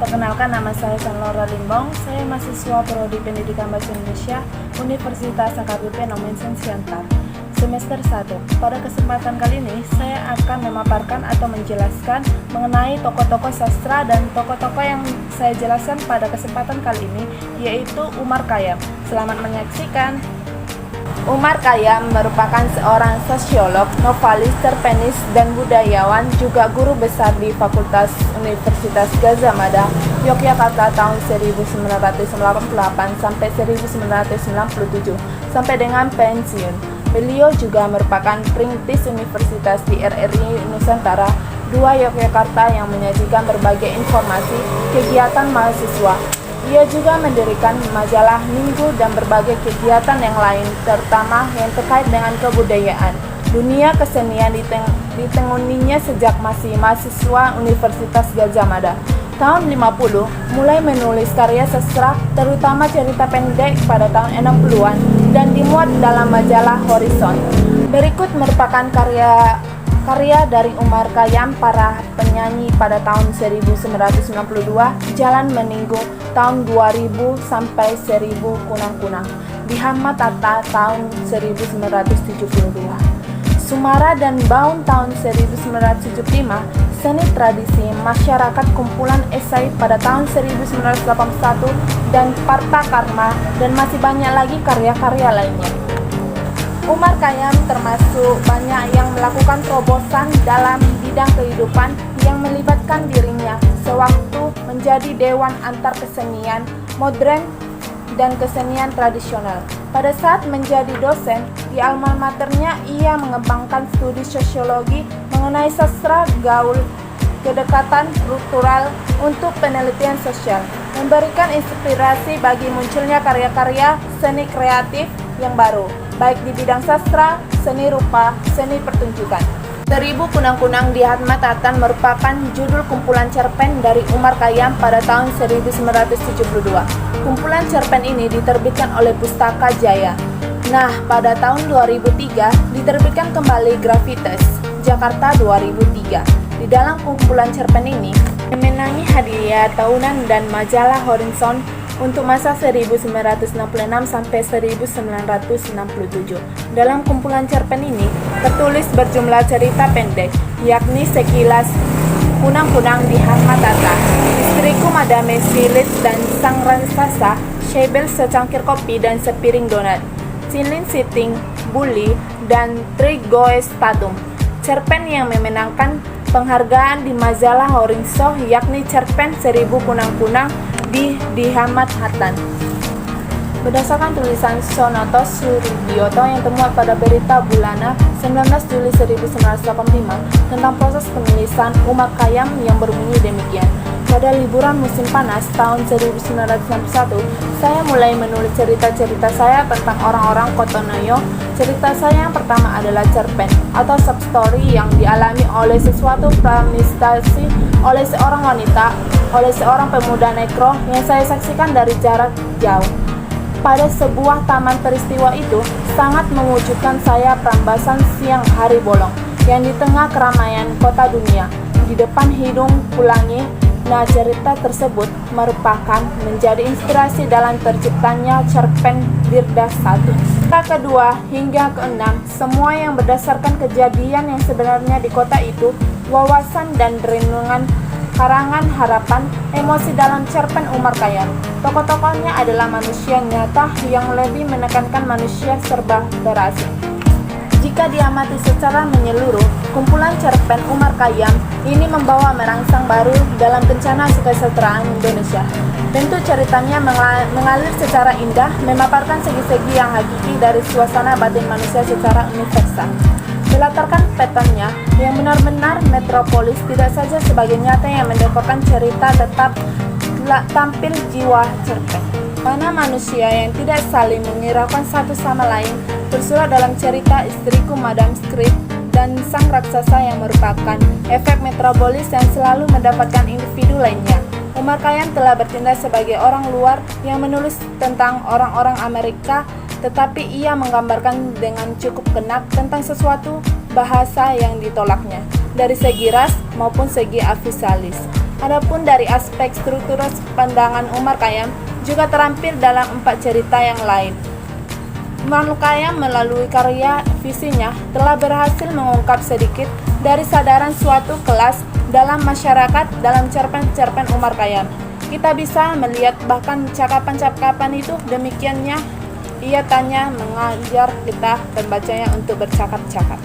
Perkenalkan, nama saya Sanlora Limbong. Saya mahasiswa Prodi Pendidikan Bahasa Indonesia Universitas AKBP Nomensen Siantar, semester 1. Pada kesempatan kali ini, saya akan memaparkan atau menjelaskan mengenai tokoh-tokoh sastra dan tokoh-tokoh yang saya jelaskan pada kesempatan kali ini, yaitu Umar Khayyam. Selamat menyaksikan. Umar Khayyam merupakan seorang sosiolog, novelis, cerpenis, dan budayawan, juga guru besar di Fakultas Universitas Gadjah Mada, Yogyakarta tahun 1998 sampai 1997, sampai dengan pensiun. Beliau juga merupakan perintis universitas di RRI Nusantara II Yogyakarta yang menyajikan berbagai informasi kegiatan mahasiswa. Ia juga mendirikan majalah Minggu dan berbagai kegiatan yang lain, terutama yang terkait dengan kebudayaan. Dunia kesenian ditekuninya sejak masih mahasiswa Universitas Gadjah Mada. Tahun 50, mulai menulis karya sastra, terutama cerita pendek pada tahun 60-an, dan dimuat dalam majalah Horizon. Berikut merupakan karya dari Umar Khayyam, para penyanyi pada tahun 1992, Jalan Meninggu tahun 2000 sampai 1000 Kunang-Kunang, Dihammat Atta tahun 1972, Sumara dan Baun tahun 1975, Seni Tradisi Masyarakat kumpulan esai pada tahun 1981, dan Parta Karma, dan masih banyak lagi karya-karya lainnya. Umar Khayyam termasuk banyak yang melakukan terobosan dalam bidang kehidupan yang melibatkan dirinya sewaktu menjadi dewan antar kesenian modern dan kesenian tradisional. Pada saat menjadi dosen di alma maternya, ia mengembangkan studi sosiologi mengenai sastra gaul, kedekatan struktural untuk penelitian sosial, memberikan inspirasi bagi munculnya karya-karya seni kreatif yang baru, baik di bidang sastra, seni rupa, seni pertunjukan. 1000 Kunang-Kunang Dihammat Atta merupakan judul kumpulan cerpen dari Umar Khayyam pada tahun 1972. Kumpulan cerpen ini diterbitkan oleh Pustaka Jaya. Nah, pada tahun 2003 diterbitkan kembali Gravitas, Jakarta 2003. Di dalam kumpulan cerpen ini, memenangi hadiah tahunan dan majalah Horizon untuk masa 1966 sampai 1967. Dalam kumpulan cerpen ini tertulis berjumlah cerita pendek, yakni Sekilas Kunang-Kunang Dihammat Atta, Istriku Madame Silit dan Sang Raksasa, Shebel Secangkir Kopi dan Sepiring Donat, Silin Sitting Bully, dan Trigoestatum. Cerpen yang memenangkan penghargaan di majalah Horizon yakni cerpen 1000 Kunang-Kunang Dihammat Atta. Berdasarkan tulisan Sonoto Suribyoto yang termuat pada Berita Bulana 19 Juli 1985 tentang proses penulisan Umar Khayyam yang berbunyi demikian. Pada liburan musim panas tahun 1991, saya mulai menulis cerita-cerita saya tentang orang-orang Kotonoyo. Cerita saya yang pertama adalah cerpen atau substory yang dialami oleh sesuatu prestasi oleh seorang wanita, oleh seorang pemuda nekro yang saya saksikan dari jarak jauh. Pada sebuah taman, peristiwa itu sangat mewujudkan saya perambasan siang hari bolong yang di tengah keramaian kota dunia. Di depan hidung Pulangi. Nah, cerita tersebut merupakan menjadi inspirasi dalam terciptanya cerpen Dirda 1. Kedua hingga keenam, semua yang berdasarkan kejadian yang sebenarnya di kota itu, wawasan dan renungan karangan harapan, emosi dalam cerpen Umar Khayyam. Tokoh-tokohnya adalah manusia nyata yang lebih menekankan manusia serba terasing. Jika diamati secara menyeluruh, kumpulan cerpen Umar Khayyam ini membawa merangsang baru dalam bencana kesusastraan Indonesia. Tentu ceritanya mengalir secara indah, memaparkan segi-segi yang hakiki dari suasana batin manusia secara universal. Melatarkan petanya yang benar-benar metropolis tidak saja sebagai nyata yang mendekorkan cerita, tetap tampil jiwa cerpen. Mana manusia yang tidak saling menghiraukan satu sama lain tersurat dalam cerita Istriku Madame Script dan Sang Raksasa yang merupakan efek metropolis yang selalu mendapatkan individu lainnya. Umar Khayyam telah bertindak sebagai orang luar yang menulis tentang orang-orang Amerika, tetapi ia menggambarkan dengan cukup kena tentang sesuatu bahasa yang ditolaknya, dari segi ras maupun segi afisalis. Adapun dari aspek struktur pandangan Umar Khayyam juga terampil dalam 4 cerita yang lain. Umar Khayyam melalui karya visinya telah berhasil mengungkap sedikit dari sadaran suatu kelas dalam masyarakat dalam cerpen-cerpen Umar Khayyam. Kita bisa melihat bahkan cakapan-cakapan itu demikiannya ia tanya mengajar kita pembacanya untuk bercakap-cakap.